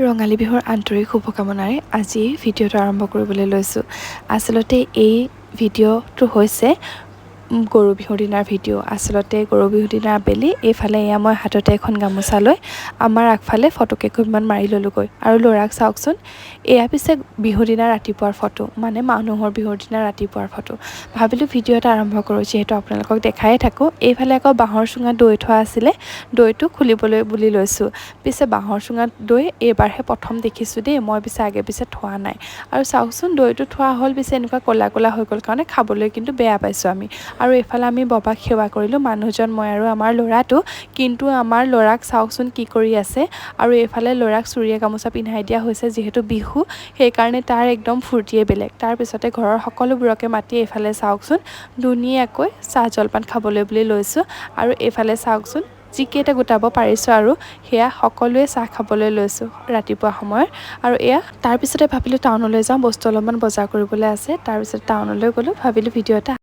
ৰঙালী বিহুৰ আন্তৰিক শুভকামনাৰে আজি ভিডিঅ'টো আৰম্ভ কৰিবলৈ লৈছোঁ। আচলতে এই ভিডিঅ'টো হৈছে গৰু বিহুৰ দিনাৰ ভিডিঅ'। আচলতে গৰু বিহুৰ দিনাৰ আবেলি এইফালে এয়া মই হাততে এখন গামোচা লৈ আমাৰ আগফালে ফটো কেইখনমান মাৰি ল'লোঁগৈ। আৰু ল'ৰাক চাওকচোন, এয়া পিছে বিহুৰ দিনা ৰাতিপুৱাৰ ফটো, মানে মানুহৰ বিহুৰ দিনা ৰাতিপুৱাৰ ফটো। ভাবিলোঁ ভিডিঅ' এটা আৰম্ভ কৰোঁ, যিহেতু আপোনালোকক দেখায়ে থাকোঁ। এইফালে আকৌ বাঁহৰ চুঙাত দৈ থোৱা আছিলে, দৈটো খুলিবলৈ বুলি লৈছোঁ। পিছে বাঁহৰ চুঙাত দৈ এইবাৰহে প্ৰথম দেখিছোঁ দেই, মই পিছে আগে পিছে থোৱা নাই। আৰু চাওকচোন, দৈটো থোৱা হ'ল পিছে এনেকুৱা ক'লা ক'লা হৈ গ'ল কাৰণে খাবলৈ কিন্তু বেয়া পাইছোঁ আমি। আৰু এইফালে আমি ববাক সেৱা কৰিলোঁ, মানুহজন, মই আৰু আমাৰ ল'ৰাটো। কিন্তু আমাৰ ল'ৰাক চাওকচোন কি কৰি আছে। আৰু এইফালে ল'ৰাক চুৰিয়া গামোচা পিন্ধাই দিয়া হৈছে, যিহেতু বিহু, সেইকাৰণে তাৰ একদম ফূৰ্তিয়ে বেলেগ। তাৰপিছতে ঘৰৰ সকলোবোৰকে মাতি এইফালে চাওকচোন ধুনীয়াকৈ চাহ জলপান খাবলৈ বুলি লৈছোঁ। আৰু এইফালে চাওকচোন যিকেইটা গোটাব পাৰিছোঁ আৰু সেয়া সকলোৱে চাহ খাবলৈ লৈছোঁ ৰাতিপুৱা সময়ত। আৰু এয়া তাৰপিছতে ভাবিলোঁ টাউনলৈ যাওঁ, বস্তু অলপমান বজাৰ কৰিবলৈ আছে। তাৰপিছত টাউনলৈ গ'লোঁ, ভাবিলোঁ ভিডিঅ' এটা